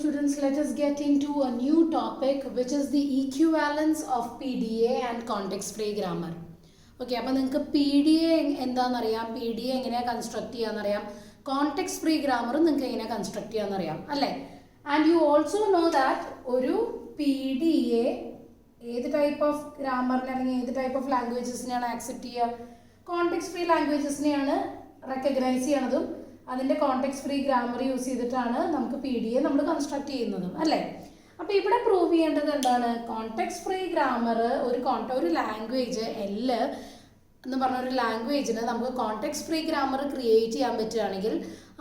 students, let us get into a new topic which is the equivalence of PDA and context free grammar. Okay, അപ്പോൾ നിങ്ങൾക്ക് PDA എന്താണെന്നറിയാം, PDA എങ്ങനെയാണ് construct ചെയ്യാമെന്നറിയാം, context free ഗ്രാമറും നിങ്ങൾക്ക് എങ്ങനെയാണ് construct ചെയ്യാമെന്നറിയാം അല്ലേ. And you also know that ഒരു PDA ഏത് type of ഗ്രാമറിനെ അല്ലെങ്കിൽ ഏത് ടൈപ്പ് ഓഫ് ലാംഗ്വേജസിനെയാണ് ആക്സെപ്റ്റ് ചെയ്യുക, കോണ്ടെക്സ്റ്റ് ഫ്രീ ലാംഗ്വേജസിനെയാണ് റെക്കഗ്നൈസ് ചെയ്യണതും അതിൻ്റെ കോണ്ടെക്സ്റ്റ് ഫ്രീ ഗ്രാമർ യൂസ് ചെയ്തിട്ടാണ് നമുക്ക് PDA നമ്മൾ കൺസ്ട്രക്ട് ചെയ്യുന്നതും അല്ലേ. അപ്പോൾ ഇവിടെ പ്രൂവ് ചെയ്യേണ്ടത് എന്താണ്, കോണ്ടെക്സ്റ്റ് ഫ്രീ ഗ്രാമർ ഒരു ലാംഗ്വേജ് എന്ന് പറഞ്ഞ ഒരു ലാംഗ്വേജിന് നമുക്ക് കോണ്ടെക്സ്റ്റ് ഫ്രീ ഗ്രാമർ ക്രിയേറ്റ് ചെയ്യാൻ പറ്റുകയാണെങ്കിൽ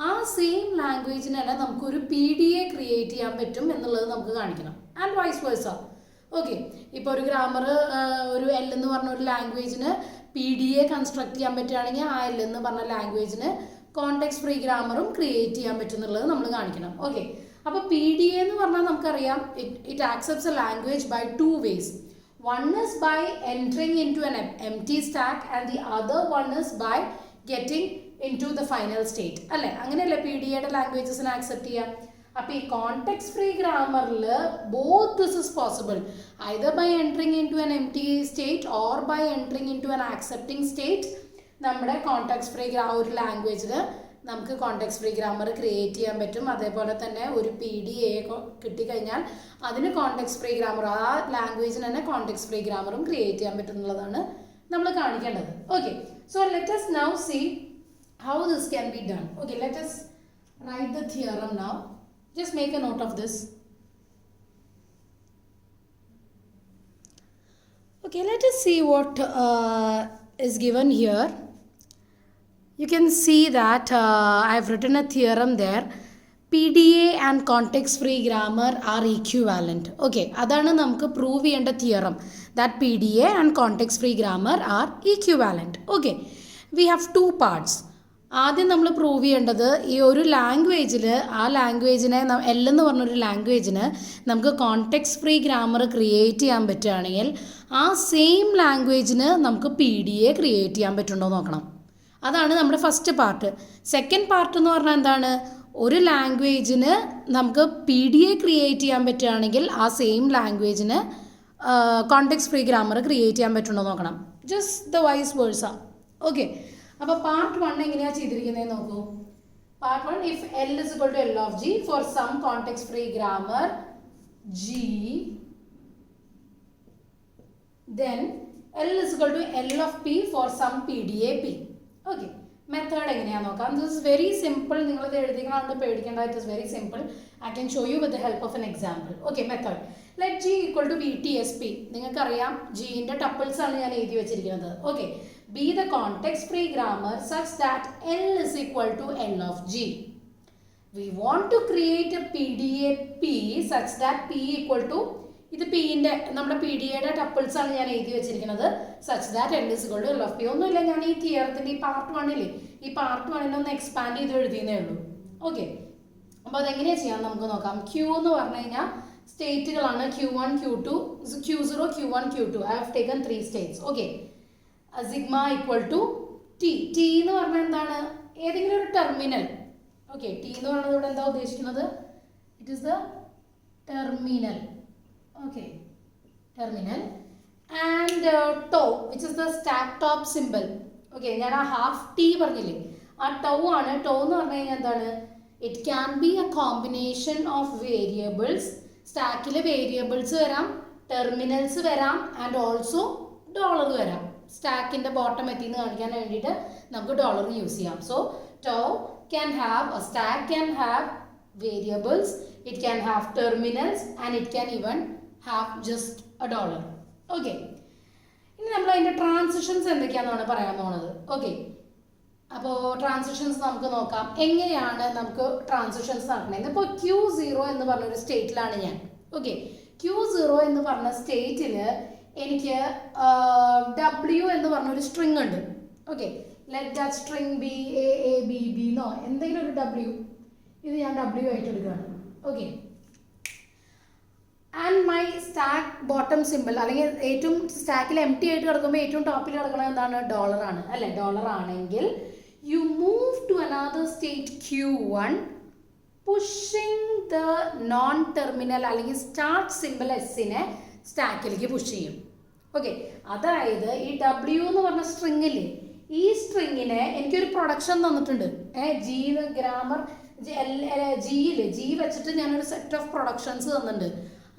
ആ സെയിം ലാംഗ്വേജിന് തന്നെ നമുക്കൊരു PDA ക്രിയേറ്റ് ചെയ്യാൻ പറ്റും എന്നുള്ളത് നമുക്ക് കാണിക്കണം. And vice versa. ഓക്കെ, ഇപ്പോൾ ഒരു ഗ്രാമർ ഒരു L എന്ന് പറഞ്ഞ ഒരു ലാംഗ്വേജിന് PDA കൺസ്ട്രക്ട് ചെയ്യാൻ പറ്റുകയാണെങ്കിൽ ആ L എന്ന് പറഞ്ഞ ലാംഗ്വേജിന് കോണ്ടെക്സ്റ്റ് ഫ്രീ ഗ്രാമറും ക്രിയേറ്റ് ചെയ്യാൻ പറ്റുന്നുള്ളത് നമ്മൾ കാണിക്കണം. ഓക്കെ, അപ്പോൾ PDA എന്ന് പറഞ്ഞാൽ നമുക്കറിയാം it accepts a language by 2 ways. One is by entering into an empty stack and the other one is by getting into the final state അല്ലേ. അങ്ങനെയല്ലേ PDAയുടെ ലാംഗ്വേജസിനെ ആക്സെപ്റ്റ് ചെയ്യാം. അപ്പോൾ ഈ കോണ്ടെക്സ്റ്റ് ഫ്രീ ഗ്രാമറിൽ both this is possible, either by entering into an empty state or by entering into an accepting state. നമ്മുടെ context free ഒരു ലാംഗ്വേജിൽ നമുക്ക് കോണ്ടെക്സ്റ്റ് ഫ്രീ ഗ്രാമർ ക്രിയേറ്റ് ചെയ്യാൻ പറ്റും. അതേപോലെ തന്നെ ഒരു PDA കിട്ടിക്കഴിഞ്ഞാൽ അതിന് കോണ്ടെക്സ്റ്റ് ഫ്രീ ഗ്രാമർ, ആ ലാംഗ്വേജിന് തന്നെ കോണ്ടെക്സ്റ്റ് ഫ്രീ ഗ്രാമറും ക്രിയേറ്റ് ചെയ്യാൻ പറ്റും എന്നുള്ളതാണ് നമ്മൾ കാണിക്കേണ്ടത്. Okay, so let us now see how this can be done. Okay, let us write the theorem now. Just make a note of this. Okay, let us see what is given here. You can see that I have written a theorem there. PDA and context free grammar are equivalent. Okay, അതാണ് നമുക്ക് prove ചെയ്യേണ്ട theorem, that PDA and context free grammar are equivalent. Okay, we have 2 parts. ആദ്യം നമ്മൾ prove ചെയ്യേണ്ടത് ഈ ഒരു ലാംഗ്വേജിൽ ആ ലാംഗ്വേജിനെ L എന്ന് പറഞ്ഞൊരു ലാംഗ്വേജിന് നമുക്ക് കോണ്ടെക്സ്റ്റ് ഫ്രീ ഗ്രാമർ ക്രിയേറ്റ് ചെയ്യാൻ പറ്റുകയാണെങ്കിൽ ആ സെയിം ലാംഗ്വേജിന് നമുക്ക് PDA ക്രിയേറ്റ് ചെയ്യാൻ പറ്റുന്നുണ്ടോ നോക്കണം. അതാണ് നമ്മുടെ ഫസ്റ്റ് പാർട്ട്. സെക്കൻഡ് പാർട്ട് എന്ന് പറഞ്ഞാൽ എന്താണ്, ഒരു ലാംഗ്വേജിന് നമുക്ക് PDA ക്രിയേറ്റ് ചെയ്യാൻ പറ്റുകയാണെങ്കിൽ ആ സെയിം ലാംഗ്വേജിന് കോണ്ടെക്സ്റ്റ് ഫ്രീ ഗ്രാമർ ക്രിയേറ്റ് ചെയ്യാൻ പറ്റുന്നുണ്ടോ നോക്കണം. Just the vice versa. Okay, അപ്പോൾ പാർട്ട് 1 എങ്ങനെയാണ് ചെയ്തിരിക്കുന്നത് നോക്കൂ. Part 1, if L is equal to L of G for some context free grammar G, then L is equal to L of P for some PDA P. Okay, method എങ്ങനെയാണെന്ന് നോക്കാം. This is very simple. നിങ്ങളിത് എഴുതിക്കാണ്ട് പേടിക്കേണ്ട, it is very simple. I can show you with the help of an example. Okay, method let G equal to BTSP. നിങ്ങൾക്കറിയാം Gൻ്റെ tuples ആണ് ഞാൻ എഴുതി വെച്ചിരിക്കുന്നത്. Okay, be the context free grammar such that L is equal to L of G. We want to create a PDA P such that P equal to, ഇത് Pൻ്റെ നമ്മുടെ PDAയുടെ tuples ആണ് ഞാൻ എഴുതി വെച്ചിരിക്കുന്നത്, such that L is equal to L of P. ഒന്നുമില്ല, ഞാൻ ഈ തിയറത്തിൻ്റെ ഈ പാർട്ട് 1 ഈ പാർട്ട് 1 ഒന്ന് എക്സ്പാൻഡ് ചെയ്ത് എഴുതിയെന്നേ ഉള്ളൂ. ഓക്കെ, അപ്പോൾ അതെങ്ങനെയാണ് ചെയ്യാൻ നമുക്ക് നോക്കാം. Q എന്ന് പറഞ്ഞു കഴിഞ്ഞാൽ സ്റ്റേറ്റുകളാണ് Q1 Q2 Q0 Q1 Q2. I have taken 3 states. Okay, sigma equal to T എന്ന് പറഞ്ഞാൽ എന്താണ്, ഏതെങ്കിലും ഒരു ടെർമിനൽ. ഓക്കെ, ടി എന്ന് പറയുന്നത് ഇവിടെ എന്താ ഉദ്ദേശിക്കുന്നത്, it is the terminal. Okay, terminal and tau which is the stack top symbol. Okay, ഞാൻ ആ ഹാഫ് ടി പറഞ്ഞില്ലേ, ആ ടോ ആണ്. ടോ എന്ന് പറഞ്ഞു കഴിഞ്ഞാൽ എന്താണ്, it can be a combination of variables. സ്റ്റാക്കിൽ വേരിയബിൾസ് വരാം, ടെർമിനൽസ് വരാം, ആൻഡ് ഓൾസോ ഡോളർ വരാം. സ്റ്റാക്കിൻ്റെ ബോട്ടം എത്തിന്ന് കാണിക്കാൻ വേണ്ടിയിട്ട് നമുക്ക് ഡോളർ യൂസ് ചെയ്യാം. So tau can have, a stack can have variables, it can have terminals and it can even have just a dollar. Okay, ഇനി നമ്മൾ അതിൻ്റെ ട്രാൻസിഷൻസ് എന്തൊക്കെയാണെന്നാണ് പറയാൻ പോകുന്നത്. ഓക്കെ, അപ്പോൾ ട്രാൻസിഷൻസ് നമുക്ക് നോക്കാം. എങ്ങനെയാണ് നമുക്ക് ട്രാൻസിഷൻസ് നടക്കുന്നത്. ഇപ്പോൾ Q0 എന്ന് പറഞ്ഞൊരു സ്റ്റേറ്റിലാണ് ഞാൻ. ഓക്കെ, Q0 എന്ന് പറഞ്ഞ സ്റ്റേറ്റിൽ എനിക്ക് W എന്ന് പറഞ്ഞൊരു സ്ട്രിങ് ഉണ്ട്. Okay, let that string B AABB എന്നോ എന്തെങ്കിലും ഒരു W. ഇത് ഞാൻ W ആയിട്ട് എടുക്കുകയാണ്. Okay, and my stack bottom simple അല്ലെങ്കിൽ ഏറ്റവും സ്റ്റാക്കിൽ എംപ്റ്റി ആയിട്ട് കിടക്കുമ്പോൾ ഏറ്റവും ടോപ്പിൽ കിടക്കുന്നത് എന്താണ്, ഡോളറാണ് അല്ലേ. ഡോളർ ആണെങ്കിൽ you move to another state Q1 pushing the non terminal അല്ലെങ്കിൽ സ്റ്റാർട്ട് സിമ്പിൾ എസ്സിനെ സ്റ്റാക്കിലേക്ക് പുഷ് ചെയ്യും. ഓക്കെ, അതായത് ഈ ഡബ്ല്യു എന്ന് പറഞ്ഞ സ്ട്രിങ്ങില്ലേ, ഈ സ്ട്രിങ്ങിനെ എനിക്കൊരു പ്രൊഡക്ഷൻ തന്നിട്ടുണ്ട്. ജി ഗ്രാമർ ജിയില് ജി വെച്ചിട്ട് ഞാനൊരു സെറ്റ് ഓഫ് പ്രൊഡക്ഷൻസ് തന്നിട്ടുണ്ട്.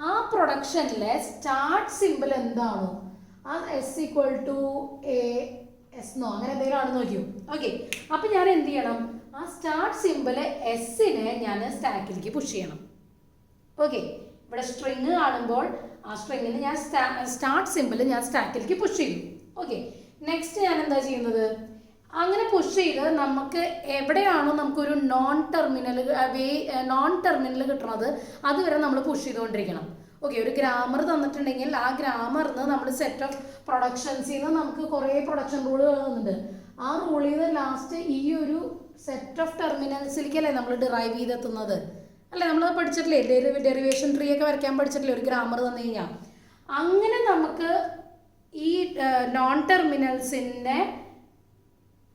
ആ പ്രൊഡക്ഷനിലെ സ്റ്റാർട്ട് സിമ്പിൾ എന്താണോ ആ S equal to A S എന്നോ അങ്ങനെ എന്തെങ്കിലും ആണെന്ന് നോക്കിയോ. ഓക്കെ, അപ്പം ഞാൻ എന്ത് ചെയ്യണം, ആ സ്റ്റാർട്ട് സിമ്പിൾ എസ്സിനെ ഞാൻ സ്റ്റാക്കിലേക്ക് പുഷ് ചെയ്യണം. ഓക്കെ, ഇവിടെ സ്ട്രിങ് കാണുമ്പോൾ ആ സ്ട്രിങ്ങിന് ഞാൻ സ്റ്റാർട്ട് സിമ്പിൾ ഞാൻ സ്റ്റാക്കിലേക്ക് പുഷ് ചെയ്യും. ഓക്കെ, നെക്സ്റ്റ് ഞാൻ എന്താ ചെയ്യുന്നത്, അങ്ങനെ പുഷ് ചെയ്ത് നമുക്ക് എവിടെയാണോ നമുക്കൊരു നോൺ ടെർമിനൽ കിട്ടുന്നത് അതുവരെ നമ്മൾ പുഷ് ചെയ്തുകൊണ്ടിരിക്കണം. ഓക്കെ, ഒരു ഗ്രാമർ തന്നിട്ടുണ്ടെങ്കിൽ ആ ഗ്രാമറിന് നമ്മൾ സെറ്റ് ഓഫ് പ്രൊഡക്ഷൻസിൽ നിന്ന് നമുക്ക് കുറേ പ്രൊഡക്ഷൻ റൂളുകൾ തന്നിട്ടുണ്ട്. ആ റൂളിൽ നിന്ന് ലാസ്റ്റ് ഈ ഒരു സെറ്റ് ഓഫ് ടെർമിനൽസിലേക്കല്ലേ നമ്മൾ ഡിറൈവ് ചെയ്തെത്തുന്നത് അല്ലേ. നമ്മൾ പഠിച്ചിട്ടില്ലേ, ഡെറിവേഷൻ ട്രീ ഒക്കെ വരയ്ക്കാൻ പഠിച്ചിട്ടില്ലേ ഒരു ഗ്രാമർ തന്നു കഴിഞ്ഞാൽ. അങ്ങനെ നമുക്ക് ഈ നോൺ ടെർമിനൽസിൻ്റെ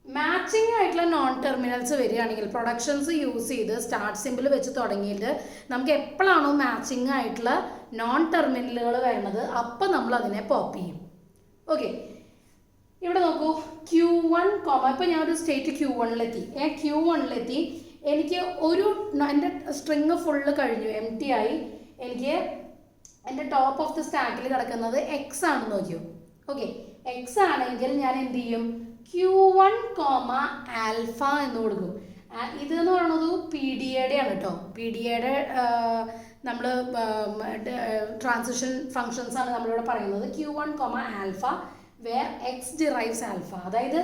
മാച്ചിങ് ആയിട്ടുള്ള നോൺ ടെർമിനൽസ് വരികയാണെങ്കിൽ പ്രൊഡക്ഷൻസ് യൂസ് ചെയ്ത് സ്റ്റാർട്ട് സിമ്പിൾ വെച്ച് തുടങ്ങിയിട്ട് നമുക്ക് എപ്പോഴാണോ മാച്ചിങ് ആയിട്ടുള്ള നോൺ ടെർമിനലുകൾ വരുന്നത് അപ്പം നമ്മൾ അതിനെ പോപ്പ് ചെയ്യും. ഓക്കെ, ഇവിടെ നോക്കൂ, Q1, ഇപ്പം ഞാനൊരു സ്റ്റേറ്റ് Q1-ലെത്തി. Q1-ലെത്തി എനിക്ക് എൻ്റെ സ്ട്രിങ് ഫുള്ള് കഴിഞ്ഞു, എം ടി ആയി. എനിക്ക് എൻ്റെ ടോപ്പ് ഓഫ് ദി സ്റ്റാക്കിൽ കിടക്കുന്നത് എക്സ് ആണെന്ന് നോക്കിയോ. ഓക്കെ, എക്സ് ആണെങ്കിൽ ഞാൻ എന്ത് ചെയ്യും, Q1, ആൽഫ എന്ന് കൊടുക്കും. ഇതെന്ന് പറയുന്നത് പി ഡി എയുടെ ആണ് കേട്ടോ. പി ഡി എയുടെ നമ്മൾ ട്രാൻസിഷൻ ഫങ്ഷൻസ് ആണ് നമ്മളിവിടെ പറയുന്നത്. Q1, alpha where X derives alpha. അതായത്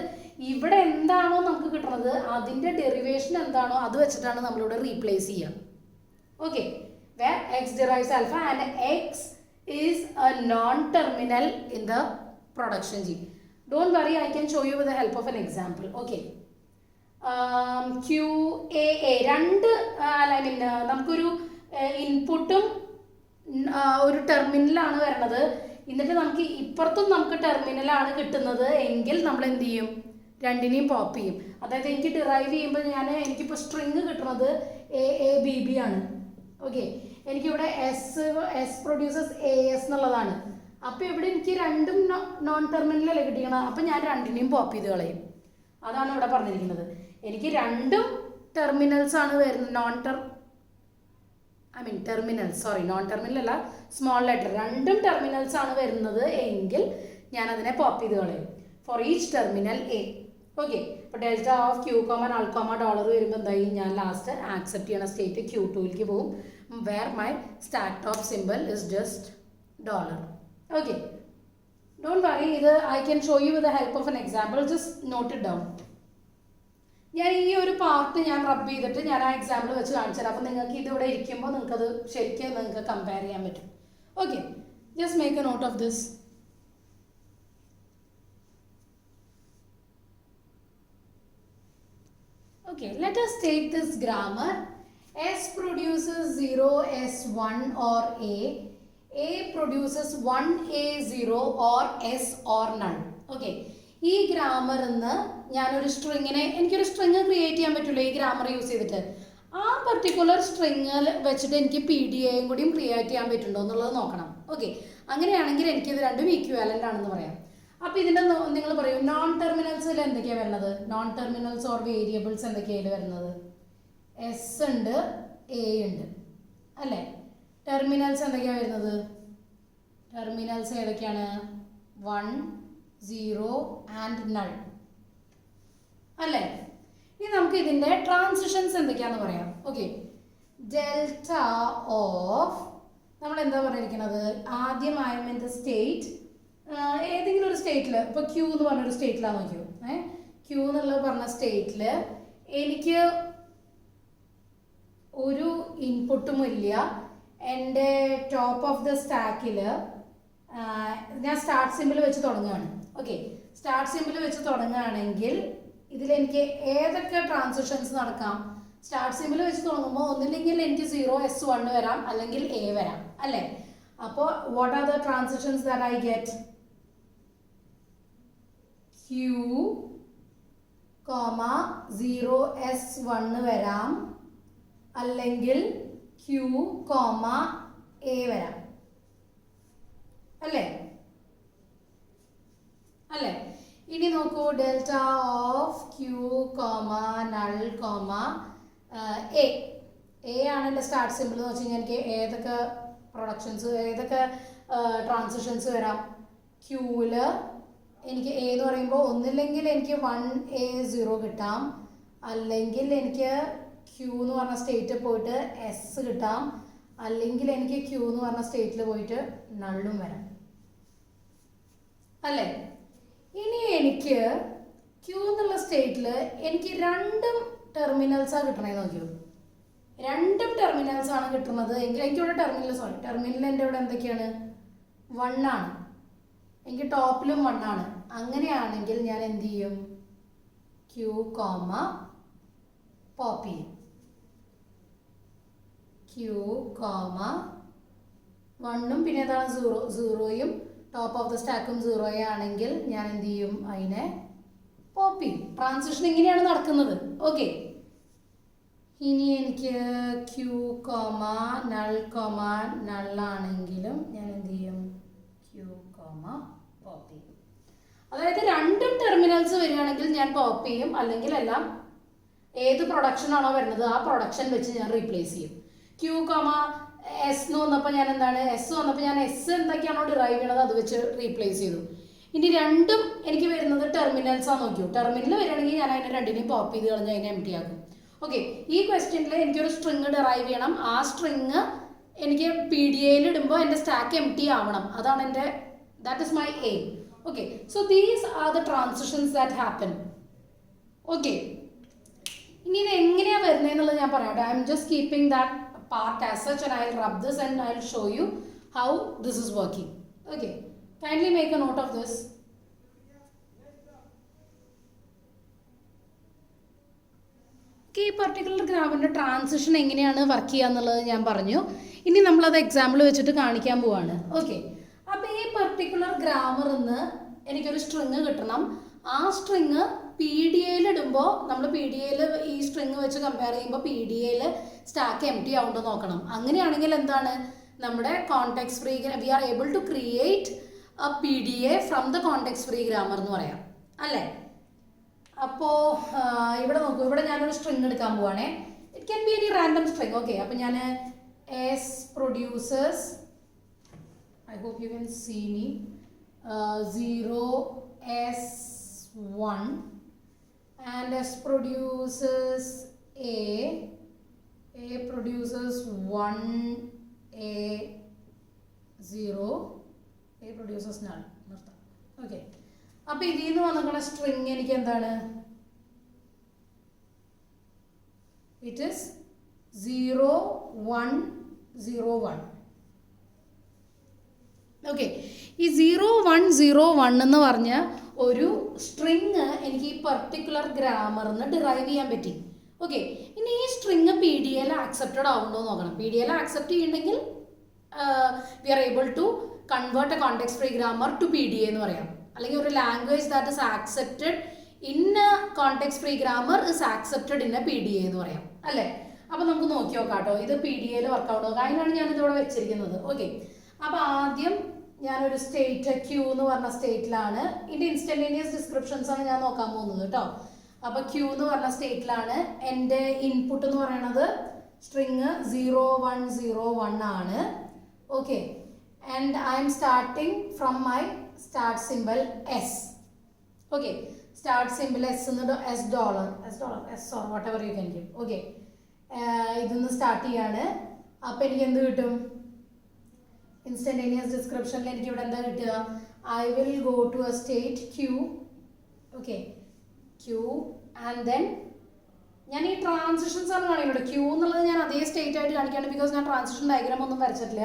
ഇവിടെ എന്താണോ നമുക്ക് കിട്ടുന്നത് അതിൻ്റെ ഡെറിവേഷൻ എന്താണോ അത് വെച്ചിട്ടാണ് നമ്മളിവിടെ റീപ്ലേസ് ചെയ്യുക. Okay, where X derives alpha and X is a non terminal in the production G. Don't worry, I can show you with the help of an example. Okay. QAA രണ്ട് നമുക്കൊരു ഇൻപുട്ടും ഒരു ടെർമിനലാണ് വരുന്നത്. എന്നിട്ട് നമുക്ക് ഇപ്പുറത്തും നമുക്ക് ടെർമിനലാണ് കിട്ടുന്നത് എങ്കിൽ നമ്മൾ എന്ത് ചെയ്യും, രണ്ടിനെയും പോപ്പ് ചെയ്യും. അതായത് എനിക്ക് ഡിറൈവ് ചെയ്യുമ്പോൾ എനിക്കിപ്പോൾ സ്ട്രിങ് കിട്ടുന്നത് AABB ആണ്. ഓക്കെ, എനിക്കിവിടെ എസ് പ്രൊഡ്യൂസസ് AS എന്നുള്ളതാണ്. അപ്പോൾ ഇവിടെ എനിക്ക് രണ്ടും നോൺ ടെർമിനലല്ലേ കിട്ടിക്കണം. അപ്പം ഞാൻ രണ്ടിനെയും പോപ്പ് ചെയ്ത് കളയും. അതാണ് ഇവിടെ പറഞ്ഞിരിക്കുന്നത്. എനിക്ക് രണ്ടും ടെർമിനൽസ് ആണ് വരുന്നത്, നോൺ ടെർമിനൽ അല്ല, സ്മോൾ ലെറ്റർ. രണ്ടും ടെർമിനൽസ് ആണ് വരുന്നത് എങ്കിൽ ഞാൻ അതിനെ പോപ്പ് ചെയ്ത് കളയും for each terminal a. Okay, ഇപ്പോൾ delta of Q, null, dollar വരുമ്പോൾ എന്തായി, ഞാൻ ലാസ്റ്റ് ആക്സെപ്റ്റ് ചെയ്യണ സ്റ്റേറ്റ് Q2ലേക്ക് പോകും. Where my stack top symbol is just dollar. Okay, don't worry, I can show you with the help of an example. Just note it down. ഞാൻ ഈ ഒരു part ഞാൻ റബ്ബ് ചെയ്തിട്ട് ഞാൻ ആ എക്സാമ്പിൾ വെച്ച് കാണിച്ചു തരാം. അപ്പോൾ നിങ്ങൾക്ക് ഇതിവിടെ ഇരിക്കുമ്പോൾ നിങ്ങൾക്കത് ശരിക്കും നിങ്ങൾക്ക് കമ്പയർ ചെയ്യാൻ പറ്റും. Okay, just make a note of this. Okay, let us take this grammar. S produces 0, S1 or A produces 1A0 or S or none. Okay, ഈ ഗ്രാമറിൽ നിന്ന് ഞാനൊരു എനിക്കൊരു സ്ട്രിങ് ക്രിയേറ്റ് ചെയ്യാൻ പറ്റുള്ളൂ ഈ ഗ്രാമർ യൂസ് ചെയ്തിട്ട്. ആ പർട്ടിക്കുലർ സ്ട്രിങ് വെച്ചിട്ട് എനിക്ക് PDAയും കൂടിയും ക്രിയേറ്റ് ചെയ്യാൻ പറ്റുന്നുണ്ടോ എന്നുള്ളത് നോക്കണം. ഓക്കെ, അങ്ങനെയാണെങ്കിൽ എനിക്കിത് രണ്ടും ഈക്വാലൻ്റ് ആണെന്ന് പറയാം. അപ്പോൾ ഇതിൻ്റെ നിങ്ങൾ പറയും നോൺ ടെർമിനൽസിൽ എന്തൊക്കെയാണ് വരുന്നത്, നോൺ ടെർമിനൽസ് ഓർ വേരിയബിൾസ് എന്തൊക്കെയാണ് വരുന്നത്, എസ് ഉണ്ട്, എ ഉണ്ട് അല്ലേ. ടെർമിനൽസ് എന്തൊക്കെയാണ് വരുന്നത്, ടെർമിനൽസ് ഏതൊക്കെയാണ്, 1, 0 ആൻഡ് നൾ അല്ലേ. ഇനി നമുക്ക് ഇതിൻ്റെ ട്രാൻസിഷൻസ് എന്തൊക്കെയാണെന്ന് പറയാം. ഓക്കെ, ഡെൽറ്റ ഓഫ് നമ്മൾ എന്താ പറഞ്ഞിരിക്കുന്നത്, ആദ്യം I M in the state, ഏതെങ്കിലും ഒരു സ്റ്റേറ്റിൽ, ഇപ്പോൾ Q എന്ന് പറഞ്ഞൊരു സ്റ്റേറ്റിലാണ് നോക്കിയോ. Q എന്നുള്ളത് പറഞ്ഞ സ്റ്റേറ്റിൽ എനിക്ക് ഒരു ഇൻപുട്ടും ഇല്ല. എൻ്റെ ടോപ്പ് ഓഫ് ദ സ്റ്റാക്കിൽ ഞാൻ സ്റ്റാർട്ട് സിമ്പിൾ വെച്ച് തുടങ്ങുകയാണ്. ഓക്കെ, സ്റ്റാർട്ട് സിമ്പിൾ വെച്ച് തുടങ്ങുകയാണെങ്കിൽ ഇതിലെനിക്ക് ഏതൊക്കെ ട്രാൻസിഷൻസ് നടക്കാം, സ്റ്റാർട്ട് സിമ്പിൾ വെച്ച് തുടങ്ങുമ്പോൾ ഒന്നില്ലെങ്കിൽ എനിക്ക് 0, S1 വരാം, അല്ലെങ്കിൽ A വരാം അല്ലേ. അപ്പോൾ what are the transitions that I get, Q, 0, S1 വരാം, അല്ലെങ്കിൽ ക്യൂ കോമ എ വരാം, അല്ലേ? അല്ലേ? ഇനി നോക്കൂ, delta of Q comma null comma A. A ആണ് എൻ്റെ സ്റ്റാർട്ട് സിമ്പിൾ എന്ന് വെച്ച് കഴിഞ്ഞാൽ എനിക്ക് ഏതൊക്കെ പ്രൊഡക്ഷൻസ്, ഏതൊക്കെ ട്രാൻസിഷൻസ് വരാം? ക്യൂവിൽ എനിക്ക് എ എന്ന് പറയുമ്പോൾ ഒന്നില്ലെങ്കിൽ എനിക്ക് 1A0 കിട്ടാം, അല്ലെങ്കിൽ എനിക്ക് ക്യൂ എന്ന് പറഞ്ഞ സ്റ്റേറ്റിൽ പോയിട്ട് എസ് കിട്ടാം, അല്ലെങ്കിൽ എനിക്ക് ക്യൂ എന്ന് പറഞ്ഞ സ്റ്റേറ്റിൽ പോയിട്ട് നള്ളും വരാം, അല്ലേ? ഇനി എനിക്ക് ക്യൂ എന്നുള്ള സ്റ്റേറ്റിൽ എനിക്ക് രണ്ടും ടെർമിനൽസാണ് കിട്ടണേന്ന് നോക്കിയോ. രണ്ടും ടെർമിനൽസ് ആണ് കിട്ടുന്നത് എങ്കിൽ എനിക്കിവിടെ ടെർമിനൽ എൻ്റെ ഇവിടെ എന്തൊക്കെയാണ്? 1 ആണ്, എനിക്ക് ടോപ്പിലും 1 ആണ്. അങ്ങനെയാണെങ്കിൽ ഞാൻ എന്ത് ചെയ്യും? ക്യൂ കോമ പോപ്പ് ചെയ്യും. ക്യൂ കോമ 1ഉം പിന്നെ ഏതാണ് 0യും ടോപ്പ് ഓഫ് ദ സ്റ്റാക്കും 0 ആണെങ്കിൽ ഞാൻ എന്ത് ചെയ്യും? അതിനെ പോപ്പ് ചെയ്യും. ട്രാൻസിഷൻ ഇങ്ങനെയാണ് നടക്കുന്നത്. ഓക്കെ, ഇനി എനിക്ക് ക്യൂ കോമ നള്ളാണെങ്കിലും ഞാൻ എന്ത് ചെയ്യും? ക്യൂ കോമ പോപ്പ് ചെയ്യും. അതായത് രണ്ടും ടെർമിനൽസ് വരികയാണെങ്കിൽ ഞാൻ പോപ്പ് ചെയ്യും, അല്ലെങ്കിൽ എല്ലാം ഏത് പ്രൊഡക്ഷൻ ആണോ വരുന്നത് ആ പ്രൊഡക്ഷൻ വെച്ച് ഞാൻ റീപ്ലേസ് ചെയ്യും. ക്യൂ കോമ എസ് എന്ന് വന്നപ്പോൾ ഞാൻ എന്താണ്? എസ് വന്നപ്പോൾ ഞാൻ എസ് എന്തൊക്കെയാണോ ഡിറൈവ് ചെയ്യണത് അത് വെച്ച് റീപ്ലേസ് ചെയ്തു. ഇനി രണ്ടും എനിക്ക് വരുന്നത് ടെർമിനൽസാണ് നോക്കിയോ. ടെർമിനൽ വരികയാണെങ്കിൽ ഞാൻ അതിനെ രണ്ടിനെയും പോപ്പ് ചെയ്ത് കളഞ്ഞ് അതിനെ എംപ്റ്റി ആക്കും. ഓക്കെ, ഈ ക്വസ്റ്റ്യനിൽ എനിക്കൊരു സ്ട്രിങ് ഡിറൈവ് ചെയ്യണം. ആ സ്ട്രിങ് എനിക്ക് PDA ഇടുമ്പോൾ എൻ്റെ സ്റ്റാക്ക് എംപ്റ്റി ആവണം. അതാണ് എൻ്റെ, that is my aim. Okay, so these are the transitions that happen. Okay, ഇനി ഇത് എങ്ങനെയാണ് വരുന്നതെന്നുള്ളത് ഞാൻ പറയാം. I am just keeping that part as such and I'll rub this and I'll show you how this is working. Okay, kindly make a note of this. ഈ particular ഗ്രാഫിൻ്റെ transition എങ്ങനെയാണ് work ചെയ്യുക എന്നുള്ളത് ഞാൻ പറഞ്ഞു. ഇനി നമ്മളത് എക്സാമ്പിൾ വെച്ചിട്ട് കാണിക്കാൻ പോവാണ്. ഓക്കെ, അപ്പോൾ ഈ പർട്ടിക്കുലർ ഗ്രാമറിൽ നിന്ന് എനിക്കൊരു സ്ട്രിങ് കിട്ടണം. ആ സ്ട്രിങ് PDA ഇടുമ്പോൾ നമ്മൾ PDA ഈ സ്ട്രിങ് വെച്ച് കമ്പയർ ചെയ്യുമ്പോൾ PDA സ്റ്റാക്ക് എംപ്റ്റി ആവുണ്ടോ നോക്കണം. അങ്ങനെയാണെങ്കിൽ എന്താണ്? നമ്മുടെ context free, we are able to create a PDA from the context free grammar എന്ന് പറയാം, അല്ലേ? അപ്പോൾ ഇവിടെ നോക്കൂ, ഇവിടെ ഞാനൊരു സ്ട്രിങ് എടുക്കാൻ പോവാണേ. It can be any random string. Okay, അപ്പോൾ ഞാൻ S producers, I hope you can see me, 0S1 and S produces A produces 1A0, A produces null. Okay, അപ്പോൾ ഇതിൽ നിന്ന് വന്നിരിക്കുന്ന സ്ട്രിങ് എനിക്ക് എന്താണ്? It is 0101. ഓക്കെ, ഈ 0101 എന്ന് പറഞ്ഞ ഒരു സ്ട്രിങ് എനിക്ക് ഈ പർട്ടിക്കുലർ ഗ്രാമറിൽ നിന്ന് ഡിറൈവ് ചെയ്യാൻ പറ്റി. ഓക്കെ, ഇനി ഈ സ്ട്രിങ് PDA ആക്സെപ്റ്റഡ് ആവുന്നുണ്ടോ നോക്കണം. PDA ആക്സെപ്റ്റ് ചെയ്യുന്നുണ്ടെങ്കിൽ we are able to convert a context free grammar to PDA എന്ന് പറയാം. അല്ലെങ്കിൽ ഒരു language that is accepted in a context free grammar is accepted in a PDA എന്ന് പറയാം, അല്ലേ? അപ്പോൾ നമുക്ക് നോക്കി നോക്കാം കേട്ടോ, ഇത് PDA വർക്കൗട്ട് ആവും. അതിനാണ് ഞാനിതിവിടെ വെച്ചിരിക്കുന്നത്. ഓക്കെ, അപ്പോൾ ആദ്യം ഞാനൊരു സ്റ്റേറ്റ് ക്യൂ എന്ന് പറഞ്ഞ സ്റ്റേറ്റിലാണ്. ഇതിൻ്റെ ഇൻസ്റ്റൻറ്റേനിയസ് ഡിസ്ക്രിപ്ഷൻസ് ആണ് ഞാൻ നോക്കാൻ പോകുന്നത് കേട്ടോ. അപ്പോൾ ക്യൂ എന്ന് പറഞ്ഞ സ്റ്റേറ്റിലാണ്. എൻ്റെ ഇൻപുട്ട് എന്ന് പറയുന്നത് സ്ട്രിങ് 0101 ആണ്. Okay, and I'm starting from my start symbol S. Okay, start symbol S എന്ന് S dollar or whatever you can give. Okay, ഇതൊന്ന് സ്റ്റാർട്ട് ചെയ്യാണ്. അപ്പോൾ എനിക്ക് എന്ത് കിട്ടും? ഇൻസ്റ്റൻറ്റേനിയസ് ഡിസ്ക്രിപ്ഷനിൽ എനിക്ക് ഇവിടെ എന്താ കിട്ടുക? I will go to a state Q. Okay, Q and then ഞാൻ ഈ ട്രാൻസിഷൻസ് ആണ് കാണിക്കുന്നത്. ക്യൂ എന്നുള്ളത് ഞാൻ അതേ സ്റ്റേറ്റ് ആയിട്ട് കാണിക്കുകയാണ്, ബിക്കോസ് ഞാൻ ട്രാൻസിഷൻ ഡയഗ്രാം ഒന്നും വരച്ചിട്ടില്ല.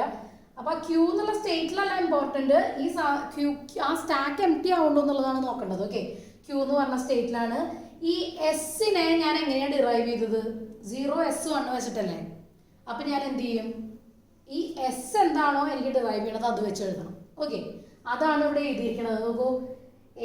അപ്പോൾ ക്യൂ എന്നുള്ള സ്റ്റേറ്റിലല്ല ഇമ്പോർട്ടൻറ്റ്, ഈ ക്യൂ ആ സ്റ്റാക്ക് എംപ്റ്റി ആവുന്നുണ്ടോ എന്നുള്ളതാണ് നോക്കേണ്ടത്. ഓക്കെ, ക്യൂ എന്ന് പറഞ്ഞ സ്റ്റേറ്റിലാണ്. ഈ എസ്സിനെ ഞാൻ എങ്ങനെയാണ് ഡിറൈവ് ചെയ്തത്? 0S1 വെച്ചിട്ടല്ലേ. അപ്പം ഞാൻ എന്ത് ചെയ്യും? ഈ എസ് എന്താണോ എനിക്ക് ഡിറൈവ് ചെയ്യണത് അത് വെച്ച് എഴുതണം. ഓക്കെ, അതാണ് ഇവിടെ എഴുതിയിരിക്കുന്നത്. നോക്കൂ,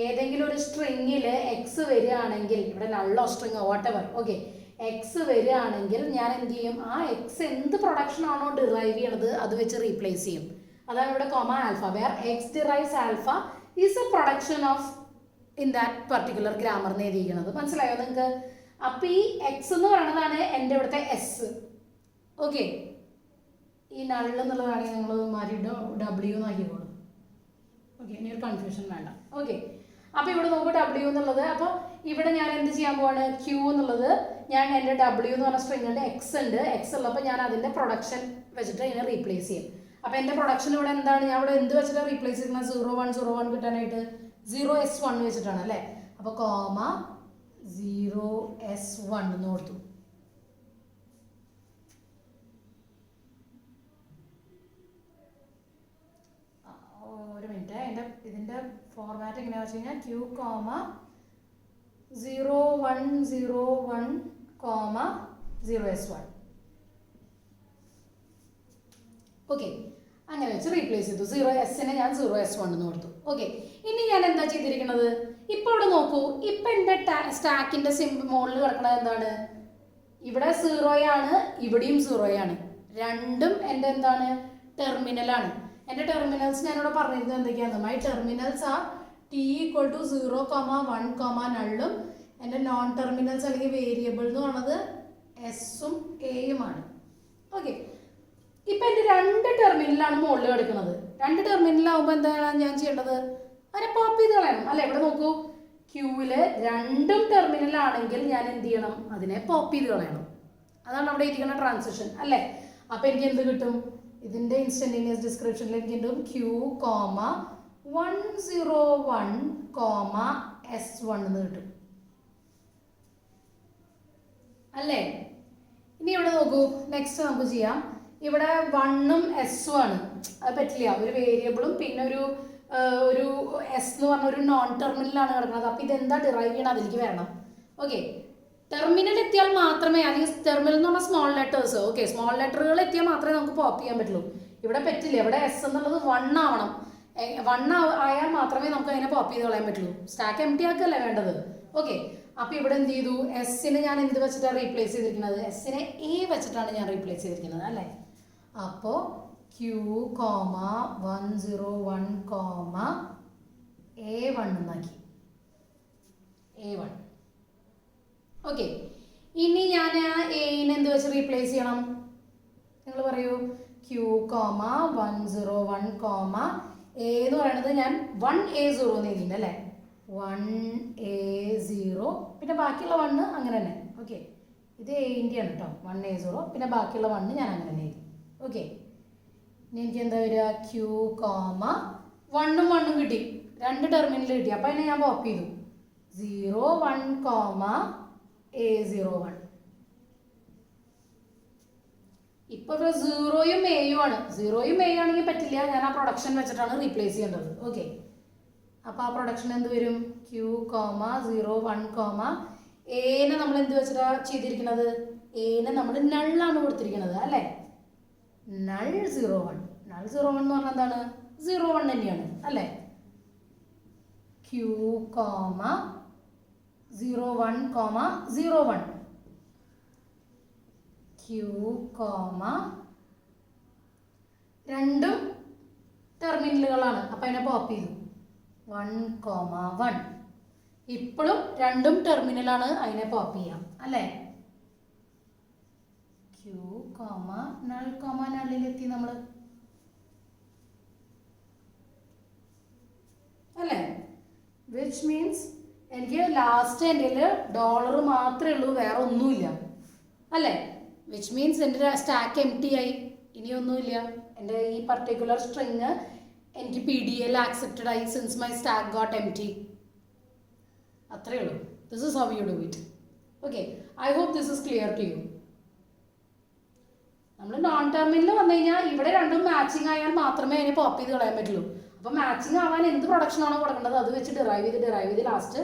ഏതെങ്കിലും ഒരു സ്ട്രിങ്ങിൽ എക്സ് വരികയാണെങ്കിൽ ഇവിടെ നള്ളോ സ്ട്രിങ്ങോ വാട്ടെവർ. ഓക്കെ, എക്സ് വരികയാണെങ്കിൽ ഞാൻ എന്ത് ചെയ്യും, ആ എക്സ് എന്ത് പ്രൊഡക്ഷൻ ആണോ ഡിറൈവ് ചെയ്യണത് അത് വെച്ച് റീപ്ലേസ് ചെയ്യും. അതാണ് ഇവിടെ comma alpha, where X derives alpha is a production of in that particular grammar എന്ന് എഴുതിയിരിക്കുന്നത്. മനസ്സിലായോ നിങ്ങൾക്ക്? അപ്പം ഈ എക്സ് എന്ന് പറയുന്നതാണ് എൻ്റെ ഇവിടുത്തെ എസ്. ഓക്കെ, ഈ നള്ള് എന്നുള്ളതാണെങ്കിൽ നിങ്ങൾ മാറ്റി ഡബ്ല്യു എന്നാക്കിക്കോളൂ. ഓക്കെ, ഇനി ഒരു കൺഫ്യൂഷൻ വേണ്ട. ഓക്കെ, അപ്പോൾ ഇവിടെ നോക്കൂ ഡബ്ല്യു എന്നുള്ളത്. അപ്പോൾ ഇവിടെ ഞാൻ എന്ത് ചെയ്യാൻ പോവാണ്, ക്യൂ എന്നുള്ളത് ഞാൻ എൻ്റെ ഡബ്ല്യു എന്ന് പറഞ്ഞ സ്ട്രിങ്ങിൻ്റെ എക്സ് ഉണ്ട്, എക്സ് ഉള്ളപ്പോൾ ഞാൻ അതിൻ്റെ പ്രൊഡക്ഷൻ വെച്ചിട്ട് ഇതിനെ റീപ്ലേസ് ചെയ്യും. അപ്പോൾ എൻ്റെ പ്രൊഡക്ഷൻ ഇവിടെ എന്താണ്, ഞാൻ ഇവിടെ എന്ത് വെച്ചിട്ടാണ് റീപ്ലേസ് ചെയ്യുന്നത്, 0 1 കിട്ടാനായിട്ട് 0s1 വെച്ചിട്ടാണ് അല്ലേ. അപ്പോൾ കോമ 0s1 എന്ന് കൊടുത്തു. ഒരു മിനിറ്റ്, ഇതിൻ്റെ ഫോർമാറ്റ് എങ്ങനെയാണെന്ന് വെച്ച് കഴിഞ്ഞാൽ Q comma 0 1 0 1 comma 0s1. Okay, അങ്ങനെ വെച്ച് റീപ്ലേസ് ചെയ്തു. 0s-നെ ഞാൻ 0s1 എന്ന് കൊടുത്തു. ഓക്കെ, ഇനി ഞാൻ എന്താ ചെയ്തിരിക്കുന്നത്, ഇപ്പോൾ ഇവിടെ നോക്കൂ, ഇപ്പം എൻ്റെ സ്റ്റാക്കിൻ്റെ മോളിൽ കിടക്കുന്നത് എന്താണ്, ഇവിടെ 0 ഇവിടെയും 0 രണ്ടും എൻ്റെ എന്താണ്, ടെർമിനലാണ്. എൻ്റെ ടെർമിനൽസ് ഞാനിവിടെ പറഞ്ഞിരുന്നത് എന്തൊക്കെയാണ്, മൈ ടെർമിനൽസ് ആർ t = 0, 1, നള്ളും എൻ്റെ നോൺ ടെർമിനൽസ് അല്ലെങ്കിൽ വേരിയബിൾ എന്ന് പറയുന്നത് എസും എയുമാണ്. ഓക്കെ, ഇപ്പം എൻ്റെ 2 ടെർമിനലാണ് മുകളിൽ കിടക്കുന്നത്. 2 ടെർമിനലാകുമ്പോൾ എന്താണ് ഞാൻ ചെയ്യേണ്ടത്, അതിനെ പോപ്പ് ചെയ്ത് കളയണം അല്ലേ. ഇവിടെ നോക്കൂ, ക്യൂവില് 2 ടെർമിനലാണെങ്കിൽ ഞാൻ എന്ത് ചെയ്യണം, അതിനെ പോപ്പ് ചെയ്ത് കളയണം. അതാണ് അവിടെ ഇരിക്കുന്ന ട്രാൻസിഷൻ അല്ലേ. അപ്പം എനിക്ക് എന്ത് കിട്ടും, ഇതിൻ്റെ ഇൻസ്റ്റന്റേനിയസ് ഡിസ്ക്രിപ്ഷനിൽ എനിക്ക് കിട്ടും ക്യൂ കോമ 101 കോമ s1 എന്ന് കിട്ടും അല്ലേ. ഇനി ഇവിടെ നോക്കൂ, നെക്സ്റ്റ് നമുക്ക് ചെയ്യാം. ഇവിടെ 1ഉം s-ഉം ആണ്, അത് പറ്റില്ല. ഒരു വേരിയബിളും പിന്നെ ഒരു എസ് എന്ന് പറഞ്ഞ ഒരു നോൺ ടെർമിനലാണ് കിടക്കുന്നത്. അപ്പോൾ ഇതെന്താ ഡിറൈവ് ചെയ്യണം, അതിലേക്ക് വരണം. ഓക്കെ, ടെർമിനൽ എത്തിയാൽ മാത്രമേ, അല്ലെങ്കിൽ ടെർമിനൽ എന്ന് പറഞ്ഞാൽ സ്മോൾ ലെറ്റേഴ്സ്. ഓക്കെ, സ്മോൾ ലെറ്ററുകൾ എത്തിയാൽ മാത്രമേ നമുക്ക് പോപ്പ് ചെയ്യാൻ പറ്റുള്ളൂ. ഇവിടെ പറ്റില്ല, ഇവിടെ എസ് എന്നുള്ളത് 1 ആവണം. 1 ആയാൽ മാത്രമേ നമുക്ക് അതിനെ പോപ്പ് ചെയ്ത് കളയാൻ പറ്റുള്ളൂ. സ്റ്റാക്ക് എം ടി ആക്കല്ലേ വേണ്ടത്. ഓക്കെ, അപ്പോൾ ഇവിടെ എന്ത് ചെയ്തു, എസ്സിനെ ഞാൻ എന്ത് വെച്ചിട്ടാണ് റീപ്ലേസ് ചെയ്തിരിക്കുന്നത്, എസ്സിനെ എ വെച്ചിട്ടാണ് ഞാൻ റീപ്ലേസ് ചെയ്തിരിക്കുന്നത് അല്ലേ. അപ്പോൾ ക്യൂ കോമ 101 കോമ a1 എന്നാക്കി, a1. ഓക്കെ, ഇനി ഞാൻ എനെ എന്ത് വെച്ച് റീപ്ലേസ് ചെയ്യണം, നിങ്ങൾ പറയൂ. ക്യൂ കോമ 101 കോമ എ എന്ന് പറയുന്നത് ഞാൻ 1a0 എന്ന് എഴുതിയിട്ടുണ്ട് അല്ലേ. 1a0 പിന്നെ ബാക്കിയുള്ള 1 അങ്ങനെ തന്നെ. ഓക്കെ, ഇത് എൻ്റെ ആണ് കേട്ടോ, 1a0 പിന്നെ ബാക്കിയുള്ള 1 ഞാൻ അങ്ങനെ തന്നെ എഴുതി. ഓക്കെ, ഇനി എനിക്ക് എന്താ വരിക, ക്യൂ കോമ 1ഉം 1ഉം കിട്ടി, 2 ടെർമിനൽ കിട്ടി. അപ്പോൾ അതിനെ ഞാൻ പോപ്പ് ചെയ്തു 01 കോമ a01. ഇപ്പോൾ 0ഉം എയും ആണ്. 0ഉം എയും ആണെങ്കിൽ പറ്റില്ല, ഞാൻ ആ പ്രൊഡക്ഷൻ വെച്ചിട്ടാണ് റീപ്ലേസ് ചെയ്യേണ്ടത്. ഓക്കെ, അപ്പോൾ ആ പ്രൊഡക്ഷൻ എന്ത് വരും, ക്യൂ കോമ 01 കോമ എനെ നമ്മൾ എന്ത് വെച്ചിട്ടാണ് ചെയ്തിരിക്കുന്നത്, എനെ നമ്മൾ നള്ളാണ് കൊടുത്തിരിക്കുന്നത് അല്ലേ. നൾ 01, നൾ 01 എന്ന് പറഞ്ഞാൽ എന്താണ്, 01 തന്നെയാണ് അല്ലേ. Q comma 01 comma 01, Q comma രണ്ടും ടെർമിനലുകളാണ്. അപ്പം അതിനെ പോപ്പ് ചെയ്തു 1, 1. ഇപ്പോഴും രണ്ടും ടെർമിനലാണ്, അതിനെ പോപ്പ് ചെയ്യാം അല്ലേ. ക്യൂ കോമ നള്ളിലെത്തി നമ്മൾ അല്ലേ. വിച്ച് മീൻസ് എനിക്ക് ലാസ്റ്റ് എൻ്റെ ഡോളർ മാത്രമേ ഉള്ളൂ, വേറെ ഒന്നുമില്ല അല്ലേ. വിച്ച് മീൻസ് എൻ്റെ സ്റ്റാക്ക് എം ടി ആയി, ഇനിയൊന്നുമില്ല. എൻ്റെ ഈ പർട്ടിക്കുലർ സ്ട്രിങ് എനിക്ക് PDL ആക്സെപ്റ്റഡ് ആയി, since my stack got empty. അത്രയേ ഉള്ളൂ. This is how you do it. Okay, I hope this is clear to you. നമ്മൾ നോൺ ടെർമിനൽ വന്നു കഴിഞ്ഞാൽ ഇവിടെ രണ്ടും മാച്ചിങ് ആയാൽ മാത്രമേ അതിനെ പോപ്പ് ചെയ്ത് കളയാൻ പറ്റുള്ളൂ. അപ്പോൾ മാച്ചിങ് ആവാൻ എന്ത് പ്രൊഡക്ഷനാണോ കൊടുക്കേണ്ടത് അത് വെച്ച് ഡിറൈവ് ചെയ്ത് ലാസ്റ്റ്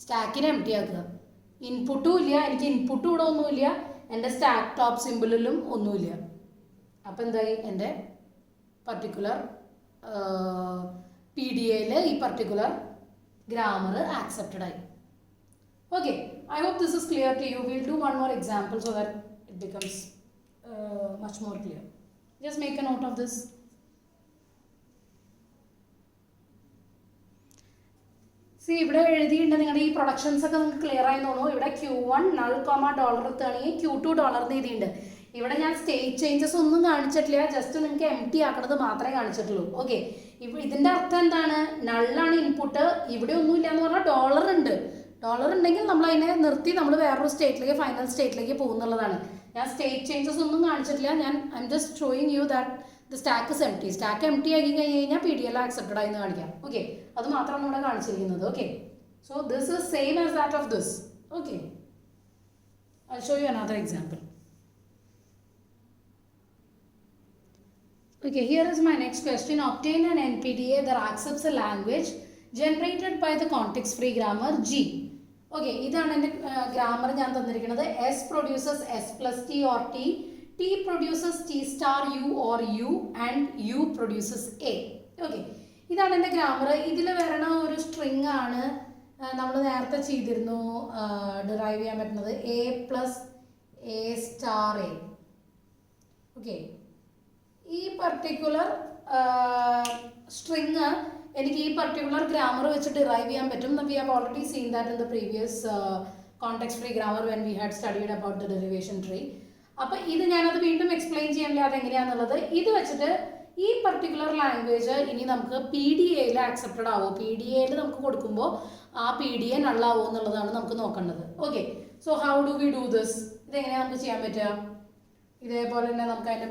സ്റ്റാക്കിനെ എം ടി ആക്കുക. ഇൻപുട്ടും ഇല്ല, എനിക്ക് ഇൻപുട്ടും ഇവിടെ ഒന്നുമില്ല, എൻ്റെ സ്റ്റാക്ക് ടോപ്പ് സിമ്പിളിലും ഒന്നുമില്ല. അപ്പോൾ എന്തായി, എൻ്റെ പർട്ടിക്കുലർ PDAയിൽ ഈ പർട്ടിക്കുലർ ഗ്രാമർ ആക്സെപ്റ്റഡ് ആയി. Okay, I hope this is clear to you. We'll do one more example so that it becomes much more clear. Just make a note of this. C ഇവിടെ എഴുതിയിട്ടുണ്ട് നിങ്ങളുടെ ഈ productions ഒക്കെ നിങ്ങൾക്ക് clear ആയി തോന്നുന്നു. ഇവിടെ Q1 നൾ കോമ ഡോളർ എത്തുകയാണെങ്കിൽ Q2 ഡോളർ എഴുതിയിട്ടുണ്ട്. ഇവിടെ ഞാൻ സ്റ്റേറ്റ് ചേഞ്ചസ് ഒന്നും കാണിച്ചിട്ടില്ല, ജസ്റ്റ് നിങ്ങൾക്ക് എം ടി ആക്കണത് മാത്രമേ കാണിച്ചിട്ടുള്ളൂ. ഓക്കെ, ഇതിൻ്റെ അർത്ഥം എന്താണ്? നള്ളാണ് ഇൻപുട്ട്, ഇവിടെ ഒന്നുമില്ല എന്ന് പറഞ്ഞാൽ ഡോളർ ഉണ്ട്. ഡോളർ ഉണ്ടെങ്കിൽ നമ്മൾ അതിനെ നിർത്തി നമ്മൾ വേറൊരു സ്റ്റേറ്റിലേക്ക് ഫൈനൽ സ്റ്റേറ്റിലേക്ക് പോകുന്നുള്ളതാണ്. ഞാൻ സ്റ്റേറ്റ് ചേഞ്ചസ് ഒന്നും കാണിച്ചിട്ടില്ല. I am just showing you that the stack is M T. Stack M T ആക്കി കഴിഞ്ഞ് കഴിഞ്ഞാൽ PDL ആക്സെപ്റ്റഡ് ആയി എന്ന് കാണിക്കാം. ഓക്കെ, അത് മാത്രമാണ് ഇവിടെ കാണിച്ചിരിക്കുന്നത്. Okay, so this is same as that of this. Okay, I show you another example. Okay, here is my next question. Obtain an NPDA that accepts a language generated by the context-free grammar G. Okay, ഇതാണ് എൻ്റെ grammar ഞാൻ തന്നിരിക്കുന്നത്. S produces S plus T or T. T produces T star U or U and U produces A. Okay, ഇതാണ് എൻ്റെ grammar. ഇതിൽ വരണ ഒരു string ആണ് നമ്മൾ നേരത്തെ ചെയ്തിരുന്നു ഡിറൈവ് ചെയ്യാൻ പറ്റുന്നത് A plus A star A. Okay, ഈ പർട്ടിക്കുലർ സ്ട്രിങ് എനിക്ക് ഈ പർട്ടിക്കുലർ ഗ്രാമർ വെച്ച് ഡിറൈവ് ചെയ്യാൻ പറ്റും. We have already scene that in the previous context free grammar when we had studied about the derivation tree. അപ്പോൾ ഇത് ഞാനത് വീണ്ടും എക്സ്പ്ലെയിൻ ചെയ്യാനില്ല അതെങ്ങനെയാണെന്നുള്ളത്. ഇത് വെച്ചിട്ട് ഈ പർട്ടിക്കുലർ ലാംഗ്വേജ് ഇനി നമുക്ക് PDAയിൽ ആക്സെപ്റ്റഡ് ആവോ, PDAയിൽ നമുക്ക് കൊടുക്കുമ്പോൾ ആ PDA നള്ളാവോ എന്നുള്ളതാണ് നമുക്ക് നോക്കേണ്ടത്. Okay, so how do we do this? ഇതെങ്ങനെയാണ് നമുക്ക് ചെയ്യാൻ പറ്റുക? ഇതേപോലെ തന്നെ നമുക്ക് അതിൻ്റെ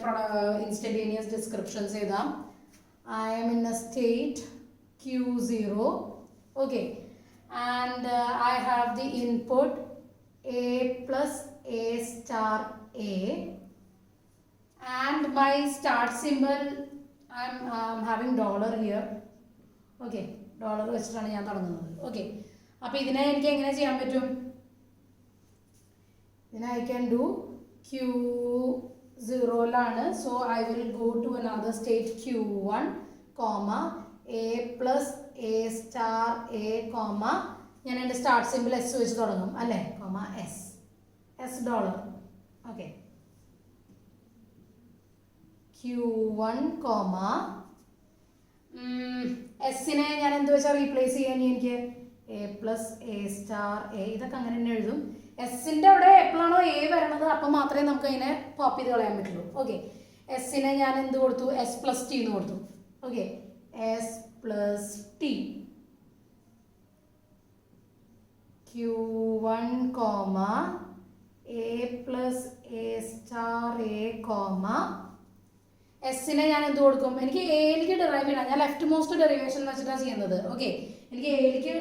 ഇൻസ്റ്റന്റേനിയസ് ഡിസ്ക്രിപ്ഷൻസ് എഴുതാം. I am in a state Q0. Okay, and I have the input A plus A star A, and my start symbol I'm having dollar here. Okay, dollar വെച്ചിട്ടാണ് ഞാൻ തുടങ്ങുന്നത്. ഓക്കെ, അപ്പോൾ ഇതിനെ എനിക്ക് എങ്ങനെ ചെയ്യാൻ പറ്റും? ഇതിനെ I can do Q0ലാണ്. So I will go to another state Q1 comma A plus A star A comma ഞാൻ എൻ്റെ സ്റ്റാർട്ട് സിമ്പിൾ S വെച്ച് തുടങ്ങും അല്ലേ, comma S dollar. Okay, Q1 comma എസിനെ ഞാൻ എന്ത് വെച്ചാൽ റീപ്ലേസ് ചെയ്യാൻ എനിക്ക് A plus A star A, ഇതൊക്കെ അങ്ങനെ തന്നെ എഴുതും. എസിൻ്റെ അവിടെ എപ്പോഴാണോ A വരണത് അപ്പം മാത്രമേ നമുക്ക് അതിനെ പോപ്പ് ചെയ്ത് കളയാൻ പറ്റുള്ളൂ. ഓക്കെ, എസിനെ ഞാൻ എന്ത് കൊടുത്തു? S പ്ലസ് T എന്ന് കൊടുത്തു. Okay, S plus T. Q1 comma A plus A star A comma എസിനെ ഞാൻ എന്ത് കൊടുക്കും? എനിക്ക് എയിലേക്ക് ഡെറൈവ് ചെയ്യണം. ഞാൻ ലെഫ്റ്റ് മോസ്റ്റ് ഡെറിവേഷൻ വെച്ചിട്ടാണ് ചെയ്യുന്നത്. ഓക്കെ, എനിക്ക് എയിലേക്ക്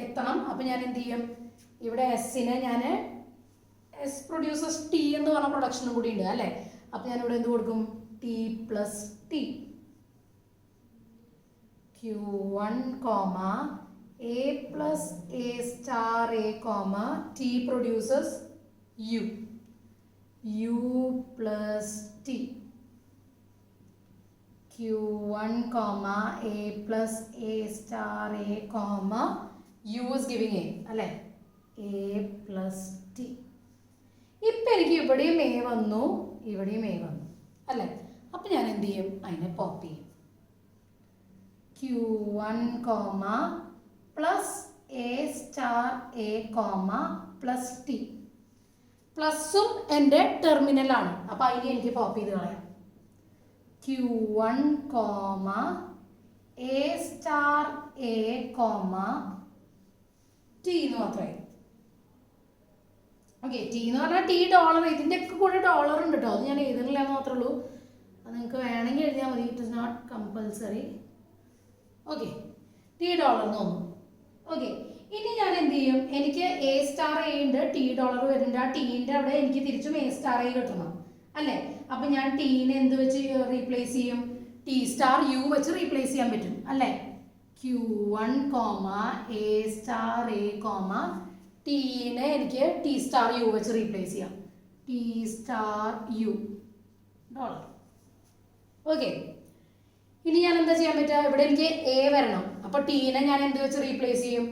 എത്തണം. അപ്പം ഞാൻ എന്ത് ചെയ്യും? ഇവിടെ എസിനെ ഞാൻ S പ്രൊഡ്യൂസസ് T എന്ന് പറഞ്ഞ പ്രൊഡക്ഷനും കൂടി ഉണ്ട് അല്ലേ. അപ്പം ഞാനിവിടെ എന്ത് കൊടുക്കും? T plus T. Q1 comma A plus A star A comma T produces U plus T. Q1 comma A plus A star A comma U is giving A അല്ലേ, A പ്ലസ് T. ഇപ്പം എനിക്ക് ഇവിടെയും A വന്നു, ഇവിടെയും A വന്നു അല്ലേ. അപ്പം ഞാൻ എന്ത് ചെയ്യും? അതിനെ പോപ്പ് ചെയ്യും. Q1 comma plus A star A comma plus T. പ്ലസും എൻ്റെ ടെർമിനലാണ്, അപ്പം അതിനെ എനിക്ക് പോപ്പ് ചെയ്ത് കളയാം. Q1 comma A star A comma T എന്ന് മാത്രമേ. ഓക്കെ, T എന്ന് പറഞ്ഞാൽ T ഡോളർ. ഇതിൻ്റെ ഒക്കെ കൂടെ ഡോളർ ഉണ്ട് കേട്ടോ, അത് ഞാൻ എഴുതുന്നില്ല എന്ന് മാത്രമേ ഉള്ളൂ. അത് നിങ്ങൾക്ക് വേണമെങ്കിൽ എഴുതിയാൽ മതി, it is not compulsory. Okay, T dollar എന്ന് തോന്നുന്നു. ഓക്കെ, ഇനി ഞാൻ എന്ത് ചെയ്യും? എനിക്ക് A സ്റ്റാർ A ഉണ്ട്, T ഡോളർ വരുന്നുണ്ട്. ആ ടീൻ്റെ അവിടെ എനിക്ക് തിരിച്ചും A സ്റ്റാർ A കിട്ടണം അല്ലേ. അപ്പം ഞാൻ ടീനെ എന്ത് വെച്ച് റീപ്ലേസ് ചെയ്യും? T സ്റ്റാർ U വെച്ച് റീപ്ലേസ് ചെയ്യാൻ പറ്റും അല്ലേ. Q1 comma A star A comma ടീനെ എനിക്ക് T സ്റ്റാർ U വെച്ച് റീപ്ലേസ് ചെയ്യാം. T star U dollar. Okay, ഇനി ഞാൻ എന്താ ചെയ്യാൻ പറ്റുക? ഇവിടെ എനിക്ക് A വരണം. അപ്പോൾ ടീനെ ഞാൻ എന്ത് വെച്ച് റീപ്ലേസ് ചെയ്യും?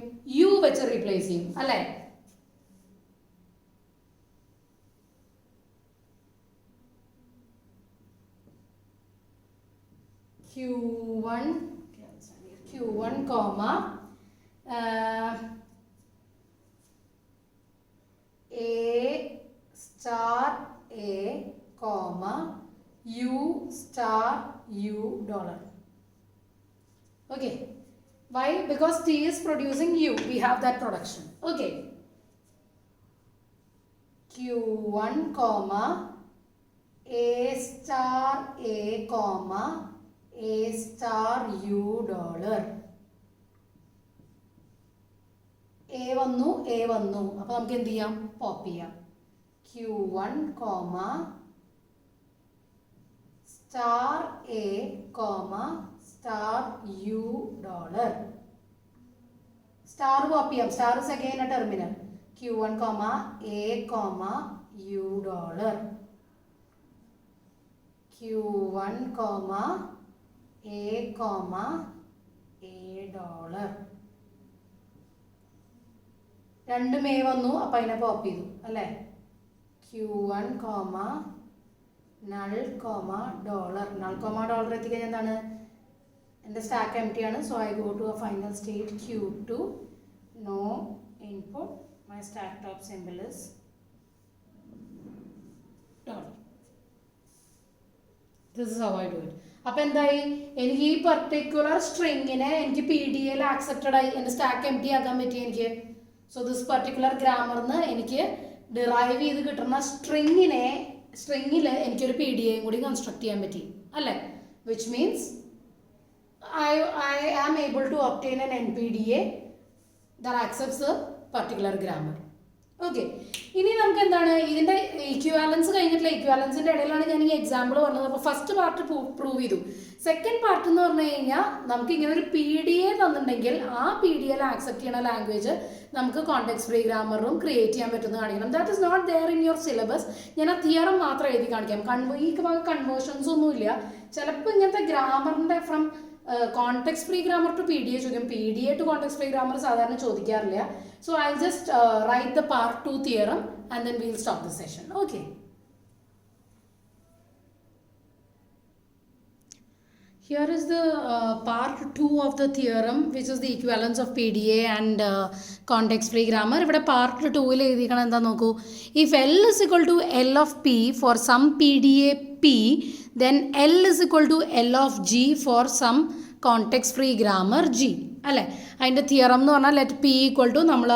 U വെച്ച് റീപ്ലേസ് ചെയ്യും അല്ലേ. Q1 comma A star A comma U star U dollar. Okay. Why? Because T is producing U. We have that production. Okay. Q1 comma A star A comma A star U dollar. A വന്നു അപ്പോൾ നമുക്ക് എന്ത് ചെയ്യാം? Pop ചെയ്യാം. Q1 comma star A comma star U dollar. Star pop ചെയ്യാം. Star is again a terminal. Q1 comma A comma U dollar. Q1 comma A comma A dollar. രണ്ടും A വന്നു, അപ്പോൾ അതിനെ പോപ്പ് ചെയ്തു അല്ലേ? Q1 comma null comma dollar. null comma dollar എത്തിക്കഴിഞ്ഞാൽ എന്താണ്? എൻ്റെ സ്റ്റാക്ക് എം ടി ആണ്. So I go to a final state Q2, no input. My stack top symbol is dollar. This is how I do it. അപ്പോൾ എന്തായി? എനിക്ക് ഈ particular സ്ട്രിങ്ങിനെ എനിക്ക് PDA accepted ആയി, എൻ്റെ സ്റ്റാക്ക് എം ടി ആക്കാൻ പറ്റി എനിക്ക്. സോ ദിസ് പർട്ടിക്കുലർ ഗ്രാമറിന് എനിക്ക് ഡിറൈവ് ചെയ്ത് കിട്ടുന്ന സ്ട്രിങ്ങിൽ എനിക്കൊരു PDA കൂടി കൺസ്ട്രക്ട് ചെയ്യാൻ പറ്റി അല്ലേ? Which means I am able to obtain an NPDA that accepts a particular grammar. Okay. ഇനി നമുക്ക് എന്താണ് ഇതിൻ്റെ ഇക്വാലൻസ് കഴിഞ്ഞിട്ടുള്ള ഇക്വാലൻസിൻ്റെ ഇടയിലാണ് ഞാൻ ഈ എക്സാമ്പിൾ പറഞ്ഞത്. അപ്പോൾ ഫസ്റ്റ് പാർട്ട് പ്രൂവ് ചെയ്തു. സെക്കൻഡ് പാർട്ട് എന്ന് പറഞ്ഞു കഴിഞ്ഞാൽ നമുക്ക് ഇങ്ങനെ ഒരു PDA തന്നിട്ടുണ്ടെങ്കിൽ ആ PDA ആക്സെപ്റ്റ് ചെയ്യുന്ന ലാംഗ്വേജ് നമുക്ക് കോണ്ടെക്സ്റ്റ് ഫ്രീ ഗ്രാമറും ക്രിയേറ്റ് ചെയ്യാൻ പറ്റുമെന്ന് കാണിക്കണം. That is not there in your syllabus. ഞാൻ ആ തിയറം മാത്രം എഴുതി കാണിക്കാം. ഈ കൺവേർഷൻസ് ഒന്നുമില്ല. ചിലപ്പോൾ ഇങ്ങനത്തെ ഗ്രാമറിൻ്റെ from context free grammar to PDA ചോദിക്കും. PDA to context free grammar സാധാരണ ചോദിക്കാറില്ല. So I'll just write the part 2 theorem and then we'll stop the session. Okay. Here is the part 2 of the theorem, which is the equivalence of PDA and context free grammar. ഇവിടെ part 2 ൽ എഴുതിയിരിക്കണം എന്താ നോക്കൂ. If L is equal to L of P for some PDA P, then L is equal to L of G for some context free grammar G. അല്ലേ? അതിൻ്റെ theorem എന്ന് പറഞ്ഞാൽ let P equal to നമ്മൾ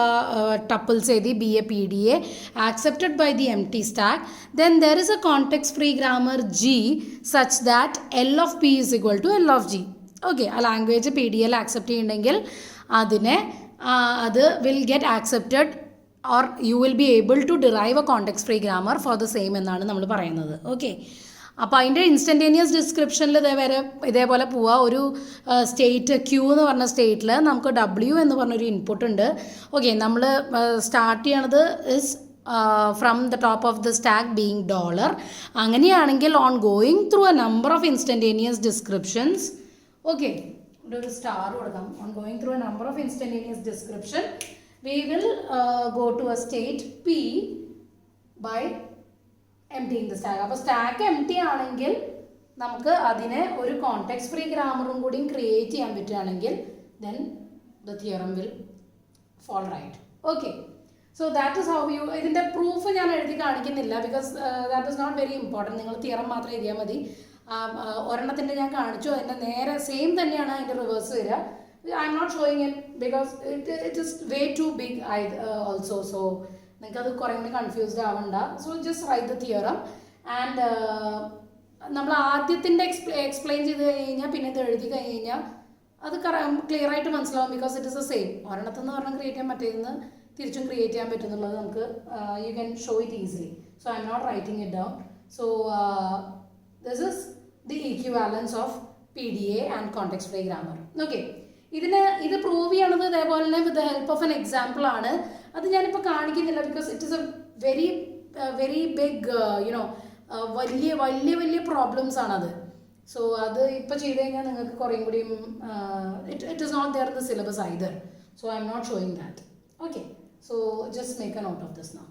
tuples എഴുതി be a PDA accepted by the empty stack. Then there is a context free grammar G such that L of P is equal to L of G. Okay, ആ language PDA accept ചെയ്യുന്നുണ്ടെങ്കിൽ അത് will get accepted or you will be able to derive a context free grammar for the same എന്നാണ് നമ്മൾ പറയുന്നത്. Okay, അപ്പോൾ അതിൻ്റെ instantaneous ഡിസ്ക്രിപ്ഷനിൽ ഇതേപോലെ പോവുക. ഒരു സ്റ്റേറ്റ് Q എന്ന് പറഞ്ഞ സ്റ്റേറ്റിൽ നമുക്ക് W എന്ന് പറഞ്ഞൊരു ഇൻപുട്ട് ഉണ്ട്. ഓക്കെ, നമ്മൾ സ്റ്റാർട്ട് ചെയ്യണത് is from the top of the stack being dollar. അങ്ങനെയാണെങ്കിൽ on going through a number of instantaneous descriptions, okay, ഇവിടെ ഒരു സ്റ്റാർ കൊടുക്കാം. On going through a number of instantaneous description we will go to a state P by emptying the stack. അപ്പോൾ stack empty ആണെങ്കിൽ നമുക്ക് അതിനെ ഒരു context free ഗ്രാമറും കൂടിയും create ചെയ്യാൻ പറ്റുകയാണെങ്കിൽ then the theorem will follow right. Okay, so that is how you. ഇതിൻ്റെ proof ഞാൻ എഴുതി കാണിക്കുന്നില്ല because that is not very important. നിങ്ങൾ തിയറം മാത്രം എഴുതിയാൽ മതി. ഒരെണ്ണത്തിൻ്റെ ഞാൻ കാണിച്ചു, അതിൻ്റെ നേരെ സെയിം തന്നെയാണ് അതിൻ്റെ റിവേഴ്സ് വരിക. I'm not showing it because it is way too big also. So നിങ്ങൾക്കത് കുറേ കൂടി കൺഫ്യൂസ്ഡ് ആവണ്ട. So just write the theorem and നമ്മൾ ആദ്യത്തിൻ്റെ എക്സ്പ്ലെയിൻ ചെയ്ത് കഴിഞ്ഞാൽ പിന്നെ ഇത് എഴുതി കഴിഞ്ഞാൽ അത് ക്ലിയർ ആയിട്ട് മനസ്സിലാവും. Because it is a same. ഒരെണ്ണത്തെന്ന് പറഞ്ഞാൽ ക്രിയേറ്റ് ചെയ്യാൻ പറ്റുന്ന തിരിച്ചും ക്രിയേറ്റ് ചെയ്യാൻ പറ്റുന്നുള്ളത് നമുക്ക് you can show it easily. So I'm not writing it down. So this is the equivalence of PDA and context free grammar. Okay, ഇത് prove ചെയ്യണത് ഇതേപോലെ തന്നെ with the help of an example ആണ്. അത് ഞാനിപ്പോൾ കാണിക്കുന്നില്ല because it is a very big you know വലിയ വലിയ വലിയ പ്രോബ്ലംസ് ആണത്. സോ അത് ഇപ്പോൾ ചെയ്ത് കഴിഞ്ഞാൽ നിങ്ങൾക്ക് കുറേയും കൂടിയും it is not there in the syllabus either. So I'm not showing that. Okay, so just make a note of this now.